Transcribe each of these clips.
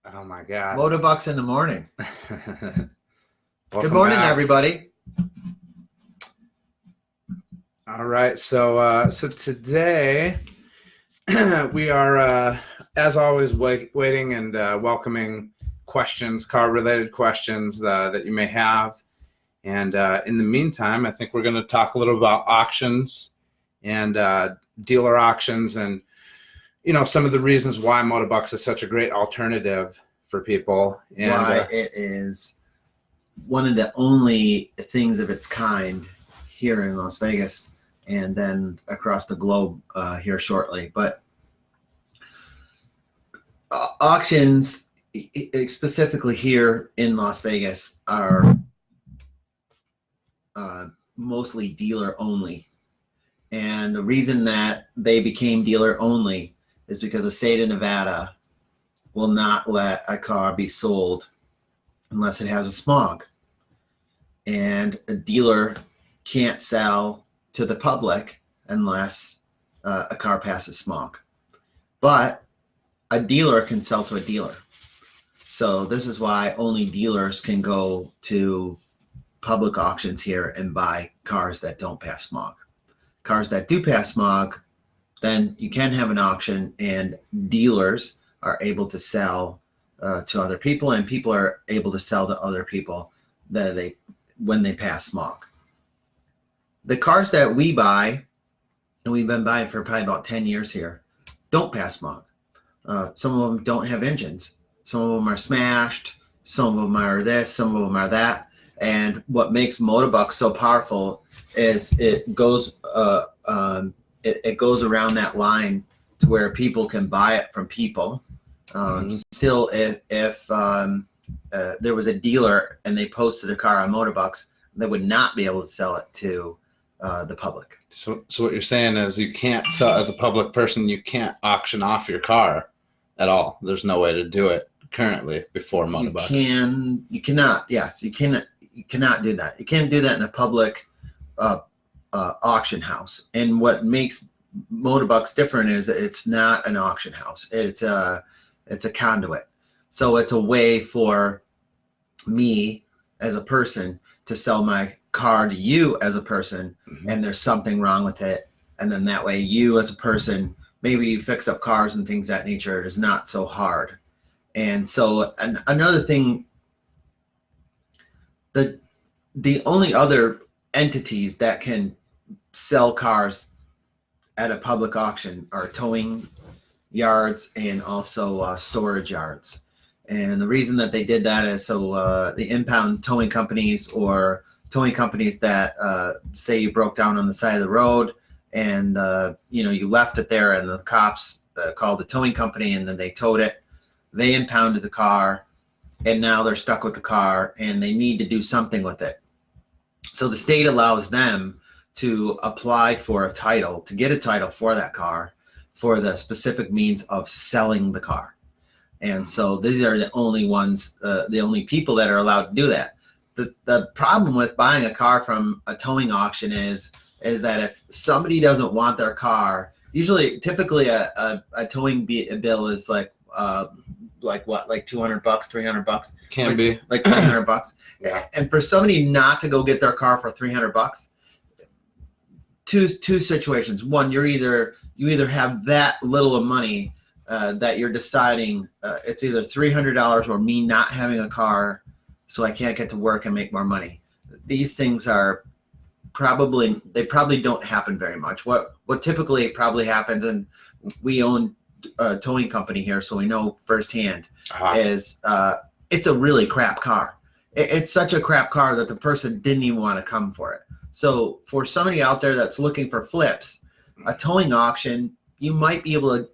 Oh my God. Motobucks in the morning. Good Welcome morning, back. everybody. All right. So today we are, as always, waiting and welcoming questions, car-related questions that you may have. And in the meantime, I think we're going to talk a little about auctions and dealer auctions, and some of the reasons why Motobucks is such a great alternative for people. And Why it is one of the only things of its kind here in Las Vegas, and then across the globe here shortly. But auctions, specifically here in Las Vegas, are mostly dealer only. And the reason that they became dealer only is because the state of Nevada will not let a car be sold unless it has a smog. And a dealer can't sell to the public unless a car passes smog. But a dealer can sell to a dealer. So this is why only dealers can go to public auctions here and buy cars that don't pass smog. Cars that do pass smog, then you can have an auction, and dealers are able to sell to other people, and people are able to sell to other people when they pass smog. The cars that we buy, and we've been buying for probably about 10 years here, don't pass smog. Some of them don't have engines. Some of them are smashed. Some of them are this. Some of them are that. And what makes Motobucks so powerful is it goes it goes around that line to where people can buy it from people. Still, if there was a dealer and they posted a car on Motobucks, they would not be able to sell it to the public. So what you're saying is you can't sell, as a public person, you can't auction off your car at all. There's no way to do it currently before Motobucks. You cannot. Yes, you cannot. You cannot do that. You can't do that in a public auction house. And what makes Motobucks different is it's not an auction house. It's a conduit. So it's a way for me as a person to sell my car to you as a person, and there's something wrong with it. And then that way you as a person, maybe you fix up cars and things of that nature. It is not so hard. And so another thing, the only other entities that can sell cars at a public auction are towing yards and also storage yards. And the reason that they did that is so the impound towing companies, or towing companies that say you broke down on the side of the road and you left it there, and the cops called the towing company and then they towed it. They impounded the car, and now they're stuck with the car and they need to do something with it. So the state allows them to apply for a title, to get a title for that car, for the specific means of selling the car. And so these are the only ones, the only people that are allowed to do that. The problem with buying a car from a towing auction is that if somebody doesn't want their car, typically a towing bill is like what, like $200, $300? Can be like $300. Yeah. And for somebody not to go get their car for $300, two situations. One, you either have that little of money that you're deciding it's either $300 or me not having a car, so I can't get to work and make more money. These things are probably don't happen very much. What typically probably happens, and we own a towing company here, so we know firsthand, is it's a really crap car. It's such a crap car that the person didn't even want to come for it. So for somebody out there that's looking for flips, a towing auction, you might be able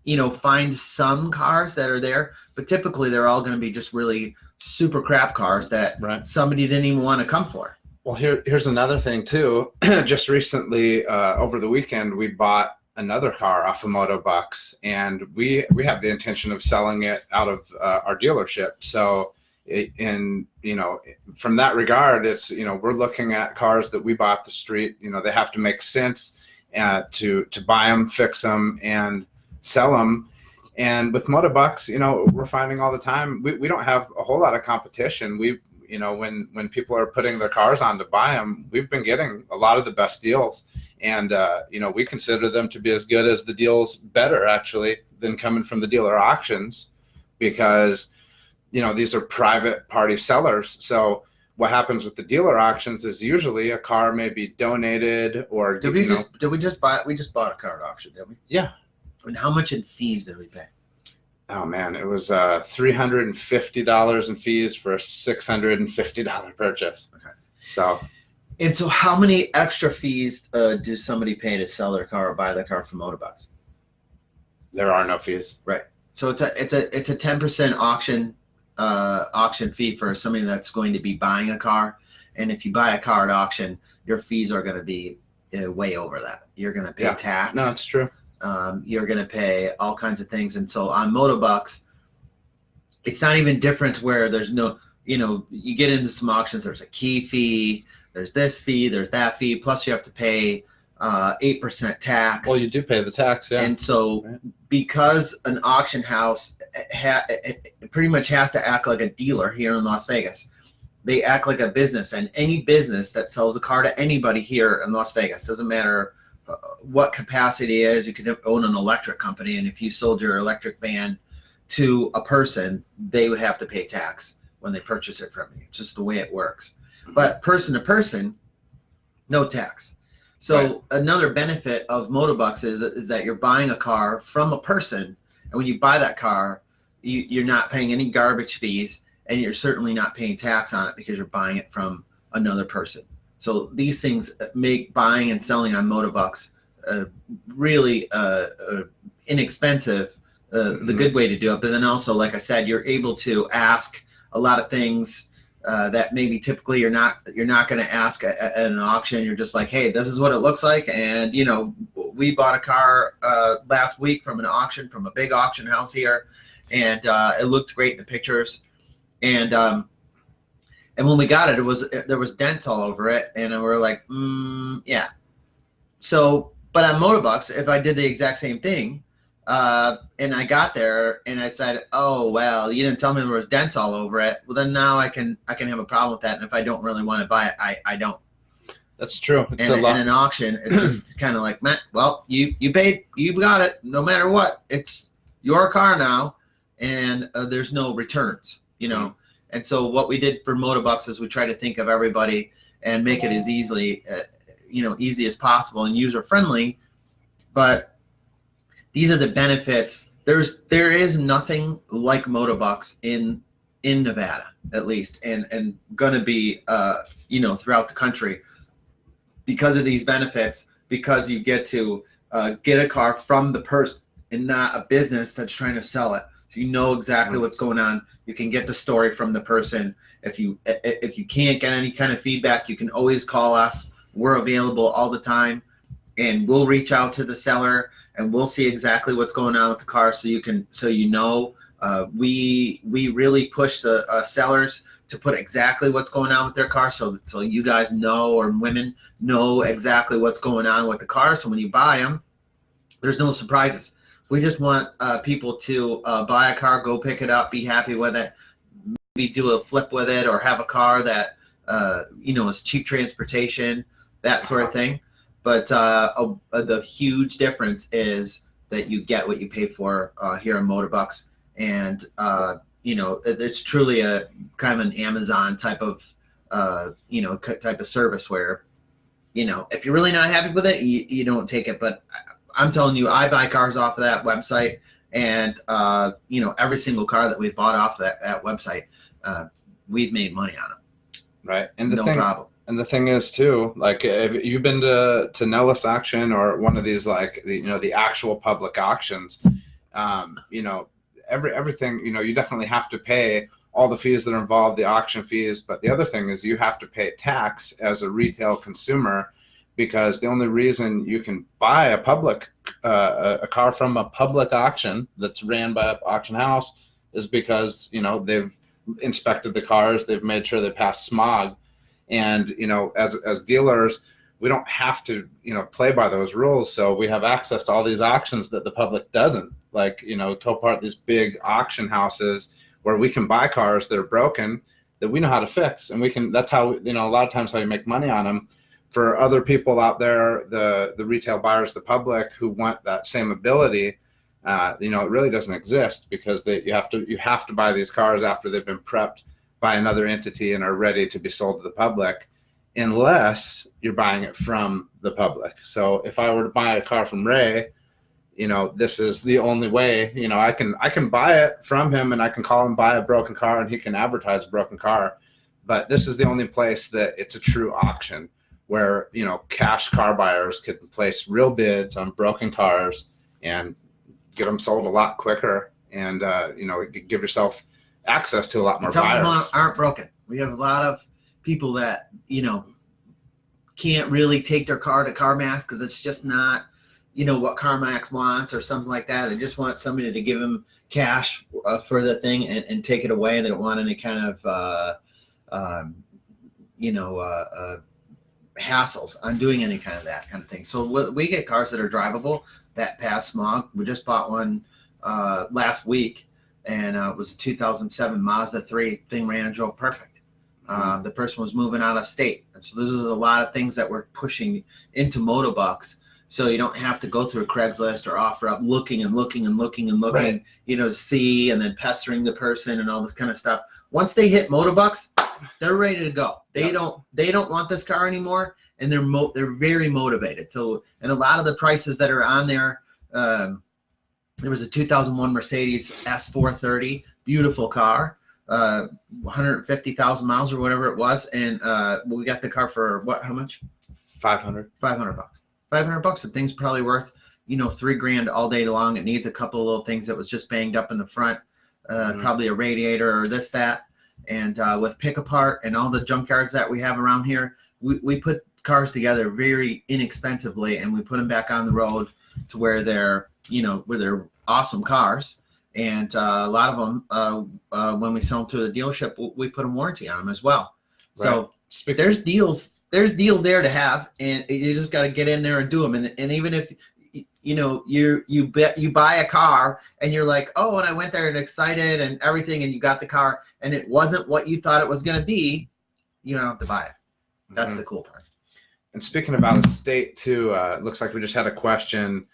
to find some cars that are there, but typically they're all going to be just really super crap cars that somebody didn't even want to come for. Well, here's another thing too. Just recently, over the weekend, we bought another car off of Motobucks, and we have the intention of selling it out of our dealership. So from that regard, it's we're looking at cars that we buy off the street. They have to make sense to buy them, fix them, and sell them. And with Motobucks, we're finding all the time we don't have a whole lot of competition. When people are putting their cars on to buy them, we've been getting a lot of the best deals. And, we consider them to be as good as the deals, better actually, than coming from the dealer auctions, because, these are private party sellers. So what happens with the dealer auctions is usually a car may be donated or we just bought a car at auction, didn't we? Yeah. And how much in fees did we pay? Oh man, it was $350 in fees for a $650 purchase. Okay. So how many extra fees do somebody pay to sell their car or buy their car from Motobucks? There are no fees. Right. So it's a 10% auction fee for somebody that's going to be buying a car. And if you buy a car at auction, your fees are going to be way over that. You're going to pay tax. No, it's true. You're going to pay all kinds of things. And so on Motobucks, it's not even different where there's no, you get into some auctions, there's a key fee, there's this fee, there's that fee, plus you have to pay 8% tax. Well, you do pay the tax, yeah. And so because an auction house it pretty much has to act like a dealer here in Las Vegas, they act like a business. And any business that sells a car to anybody here in Las Vegas, doesn't matter what capacity it is. You could own an electric company, and if you sold your electric van to a person, they would have to pay tax when they purchase it from you. It's just the way it works. But person to person, no tax. So another benefit of Motobucks is that you're buying a car from a person, and when you buy that car, you're not paying any garbage fees, and you're certainly not paying tax on it because you're buying it from another person. So these things make buying and selling on Motobucks really inexpensive, the good way to do it. But then also, like I said, you're able to ask a lot of things that maybe typically you're not going to ask at an auction. You're just like, hey, this is what it looks like. And, we bought a car last week from an auction, from a big auction house here. And it looked great in the pictures. And when we got it, there was dents all over it, and we were like, yeah. So, but on Motobucks, if I did the exact same thing, and I got there and I said, oh well, you didn't tell me there was dents all over it. Well, then now I can have a problem with that, and if I don't really want to buy it, I don't. That's true. It's in an auction, it's just kind of like, man, well, you paid, you got it, no matter what. It's your car now, and there's no returns, And so what we did for Motobucks is we try to think of everybody and make it as easy as possible and user friendly. But these are the benefits. There is nothing like Motobucks in Nevada, at least, and gonna be throughout the country because of these benefits. Because you get to get a car from the person and not a business that's trying to sell it. So you know exactly what's going on. You can get the story from the person. If you can't get any kind of feedback, you can always call us. We're available all the time, and we'll reach out to the seller and we'll see exactly what's going on with the car. We really push the sellers to put exactly what's going on with their car, so you guys know, or women know exactly what's going on with the car. So when you buy them, there's no surprises. We just want people to buy a car, go pick it up, be happy with it, maybe do a flip with it, or have a car that is cheap transportation, that sort of thing. But the huge difference is that you get what you pay for here in Motobucks, and it's truly a kind of an Amazon type of service where if you're really not happy with it, you don't take it. But I'm telling you, I buy cars off of that website, and every single car that we've bought off that website, we've made money on it. Right, and no problem. And the thing is too, like if you've been to Nellis auction or one of these, like the actual public auctions, everything, you definitely have to pay all the fees that are involved, the auction fees. But the other thing is you have to pay tax as a retail consumer, because the only reason you can buy a car from a public auction that's ran by an auction house is because they've inspected the cars, they've made sure they pass smog, and as dealers, we don't have to play by those rules. So we have access to all these auctions that the public doesn't. like, Copart, these big auction houses where we can buy cars that are broken that we know how to fix, and that's how, a lot of times how you make money on them. For other people out there, the retail buyers, the public who want that same ability, it really doesn't exist, because you have to buy these cars after they've been prepped by another entity and are ready to be sold to the public, unless you're buying it from the public. So if I were to buy a car from Ray, this is the only way. I can buy it from him, and I can call and buy a broken car, and he can advertise a broken car. But this is the only place that it's a true auction, where cash car buyers can place real bids on broken cars and get them sold a lot quicker, and give yourself access to a lot more Some buyers. of them aren't broken. We have a lot of people that can't really take their car to CarMax because it's just not what CarMax wants or something like that. They just want somebody to give them cash for the thing and take it away. They don't want any kind of hassles on doing any kind of that kind of thing. So we get cars that are drivable, that pass smog. We just bought one last week, and it was a 2007 Mazda 3. Thing ran and drove perfect. The person was moving out of state. And so this is a lot of things that we're pushing into Motobucks, so you don't have to go through Craigslist or OfferUp looking and looking and looking and looking, right. See, and then pestering the person and all this kind of stuff. Once they hit Motobucks, they're ready to go. They don't want this car anymore, and they're very motivated. So, and a lot of the prices that are on there, there was a 2001 Mercedes S430, beautiful car, 150,000 miles or whatever it was, and we got the car for what? How much? $500. $500. $500. The thing's probably worth $3,000 all day long. It needs a couple of little things that was just banged up in the front, probably a radiator or this, that. And with pick apart and all the junkyards that we have around here, we put cars together very inexpensively, and we put them back on the road to where they're awesome cars. And a lot of them, when we sell them to the dealership, we put a warranty on them as well. Right. So there's deals there to have, and you just got to get in there and do them. And even if you buy a car and you're like, oh, and I went there and excited and everything, and you got the car and it wasn't what you thought it was going to be, you don't have to buy it. That's the cool part. And speaking of out of state too, it looks like we just had a question.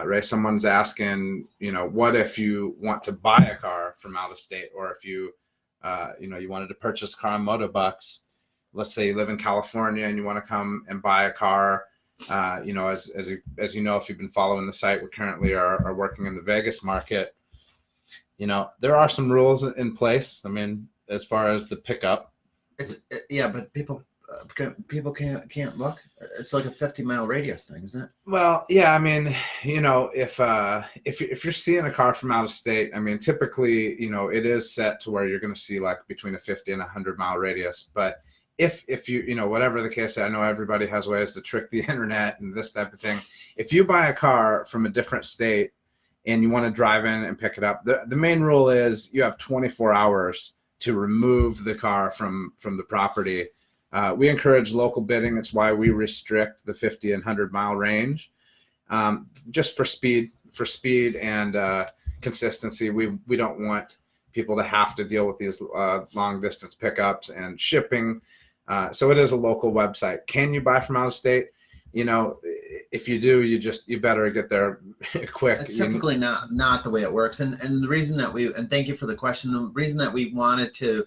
Ray, someone's asking, what if you want to buy a car from out of state, or if you wanted to purchase a car on Motobucks. Let's say you live in California and you want to come and buy a car. As you know, if you've been following the site, we currently are working in the Vegas market. There are some rules in place. I mean, as far as the pickup, but people can't look. It's like a 50-mile radius thing, isn't it? Well, yeah. I mean, if you're seeing a car from out of state, I mean, typically, it is set to where you're going to see like between a 50 and 100-mile radius, but if you whatever the case, I know everybody has ways to trick the internet and this type of thing. If you buy a car from a different state and you want to drive in and pick it up, the main rule is you have 24 hours to remove the car from the property. We encourage local bidding. It's why we restrict the 50 and 100-mile range, just for speed and consistency. We don't want people to have to deal with these long distance pickups and shipping. So it is a local website. Can you buy from out of state? If you do, you better get there quick. It's typically not the way it works. And the reason that and thank you for the question. The reason that we wanted to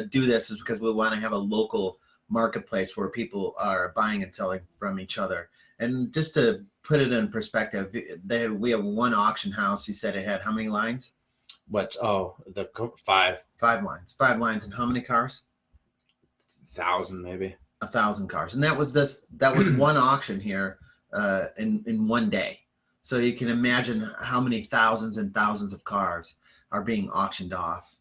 do this is because we want to have a local marketplace where people are buying and selling from each other. And just to put it in perspective, we have one auction house. You said it had how many lines? What? Oh, the 5 lines. 5 lines, and how many cars? 1,000 maybe. 1,000 cars, and that was one auction here in one day. So you can imagine how many thousands and thousands of cars are being auctioned off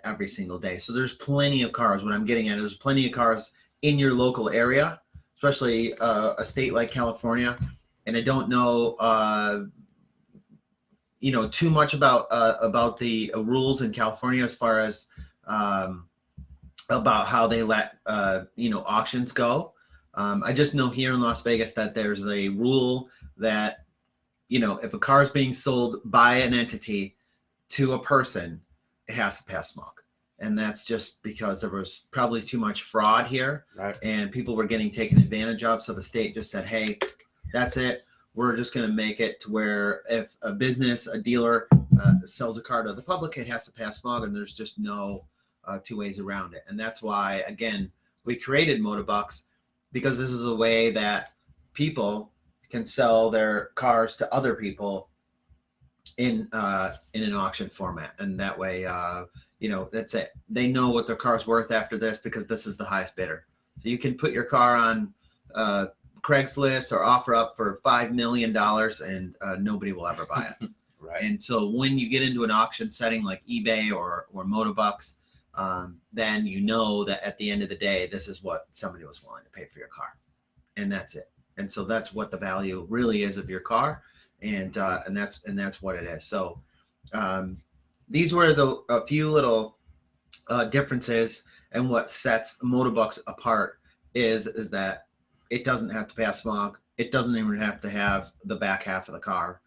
every single day. So there's plenty of cars. What I'm getting at, there's plenty of cars in your local area, especially a state like California. And I don't know too much about the rules in California as far as about how they let auctions go. I just know here in Las Vegas that there's a rule that if a car is being sold by an entity to a person, it has to pass smog. And that's just because there was probably too much fraud here, Right. and people were getting taken advantage of. So the state just said, hey, that's it. We're just going to make it to where if a dealer sells a car to the public, it has to pass smog, and there's just no two ways around it. And that's why, again, we created Motobucks, because this is a way that people can sell their cars to other people in an auction format. And that way, that's it. They know what their car's worth after this, because this is the highest bidder. So you can put your car on Craigslist or offer up for $5 million, and nobody will ever buy it. Right. And so when you get into an auction setting like eBay or Motobucks, then you know that at the end of the day, this is what somebody was willing to pay for your car, and that's it. And so that's what the value really is of your car, and that's what it is. So these were a few little differences, and what sets Motobucks apart is that it doesn't have to pass smog. It doesn't even have to have the back half of the car.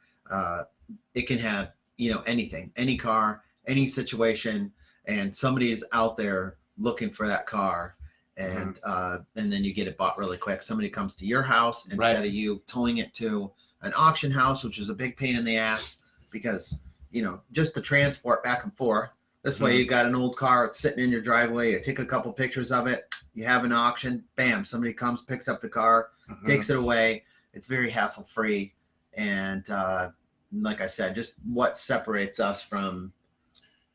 It can have anything, any car, any situation, and somebody is out there looking for that car, and then you get it bought really quick. Somebody comes to your house instead of you towing it to an auction house, which is a big pain in the ass, because just the transport back and forth. This way, you got an old car, it's sitting in your driveway. You take a couple pictures of it. You have an auction. Bam! Somebody comes, picks up the car, takes it away. It's very hassle free, and like I said, just what separates us from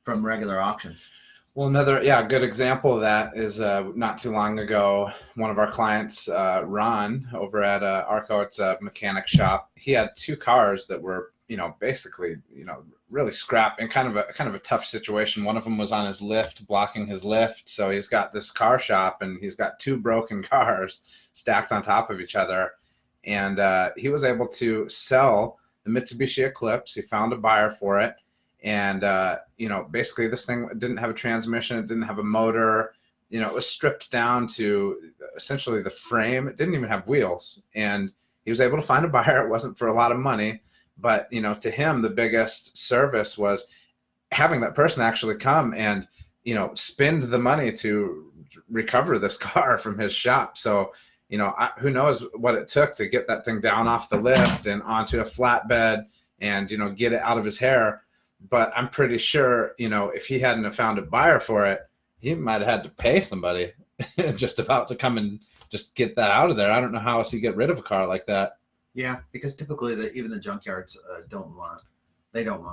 regular auctions. Well, another good example of that is not too long ago, one of our clients, Ron, over at Arco, it's a mechanic shop. He had two cars that were basically really scrap and kind of a tough situation. One of them was on his lift, blocking his lift. So he's got this car shop, and he's got two broken cars stacked on top of each other. And he was able to sell the Mitsubishi Eclipse. He found a buyer for it. And, basically this thing didn't have a transmission. It didn't have a motor. It was stripped down to essentially the frame. It didn't even have wheels. And he was able to find a buyer. It wasn't for a lot of money. But, to him, the biggest service was having that person actually come and, spend the money to recover this car from his shop. So, who knows what it took to get that thing down off the lift and onto a flatbed and, get it out of his hair. But I'm pretty sure, if he hadn't have found a buyer for it, he might have had to pay somebody just about to come and just get that out of there. I don't know how else you get rid of a car like that. Yeah, because typically even the junkyards don't want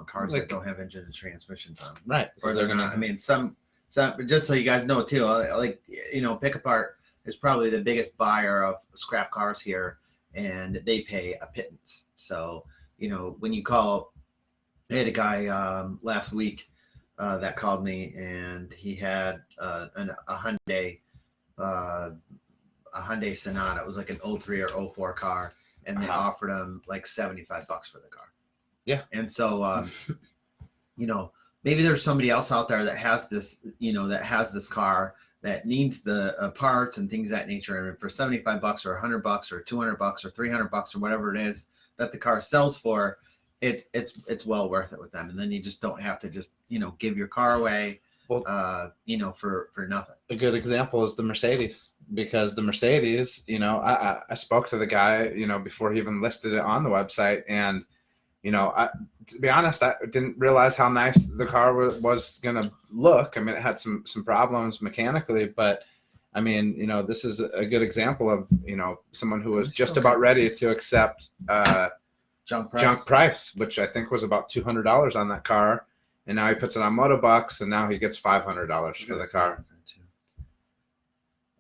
cars that don't have engine and transmissions on. Right. Or they're gonna. I mean, some just so you guys know too, Pick Apart is probably the biggest buyer of scrap cars here, and they pay a pittance. So when you call, I had a guy last week that called me, and he had a Hyundai Sonata. It was like an 03 or 04 car. And they offered him like $75 for the car. Yeah. And so, maybe there's somebody else out there that has this, that has this car that needs the parts and things of that nature. And for $75 or $100 or $200 or $300 or whatever it is that the car sells for, it's well worth it with them. And then you just don't have to just, give your car away. Well, for nothing. A good example is the Mercedes, because the Mercedes, I spoke to the guy, before he even listed it on the website. And, to be honest, I didn't realize how nice the car was going to look. I mean, it had some problems mechanically, but I mean, this is a good example of, someone who was just about ready to accept junk price, which I think was about $200 on that car. And now he puts it on Motobucks, and now he gets $500 for the car.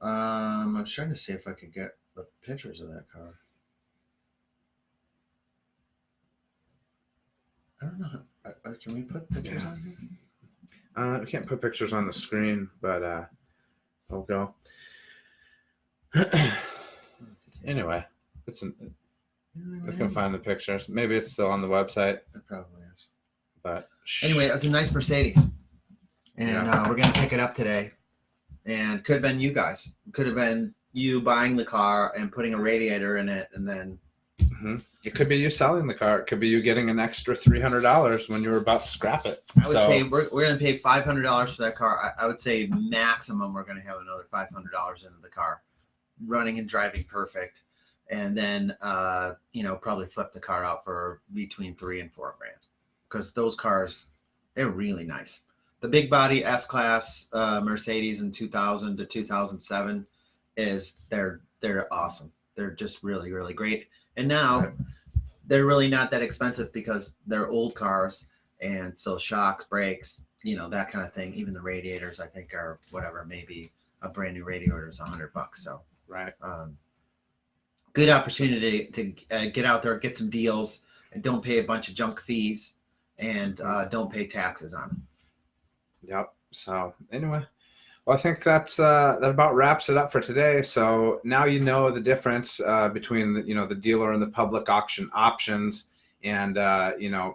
I'm trying to see if I could get the pictures of that car. I don't know. Can we put pictures on here? We can't put pictures on the screen, but I'll go. Anyway, I can find the pictures. Maybe it's still on the website. It probably is. But anyway, it's a nice Mercedes, and we're gonna pick it up today. And could have been you guys. Could have been you buying the car and putting a radiator in it, and then It could be you selling the car. It could be you getting an extra $300 when you were about to scrap it. I would say we're going to pay $500 for that car. I would say maximum we're going to have another $500 into the car, running and driving perfect, and then probably flip the car out for between $3,000 and $4,000, because those cars, they're really nice. The big body S-Class Mercedes in 2000 to 2007 they're awesome. They're just really, really great. And now they're really not that expensive because they're old cars. And so shocks, brakes, that kind of thing. Even the radiators, I think, are whatever, maybe a brand new radiator is $100. So right. Good opportunity to get out there, get some deals, and don't pay a bunch of junk fees, and don't pay taxes on them. Yep. So anyway, well, I think that about wraps it up for today. So now you know the difference between the dealer and the public auction options, and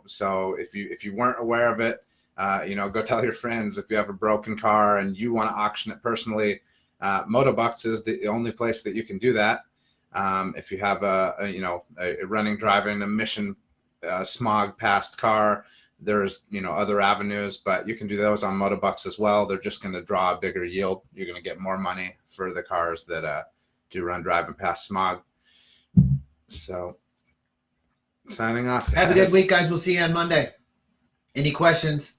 so if you weren't aware of it, go tell your friends. If you have a broken car and you want to auction it personally, Motobucks is the only place that you can do that. If you have a running, driving, emission, smog passed car, there's other avenues, but you can do those on Motobucks as well. They're just going to draw a bigger yield. You're going to get more money for the cars that do run, drive, and pass smog. So signing off. Have a good week, guys. We'll see you on Monday. Any questions?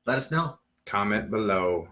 Let us know. Comment below.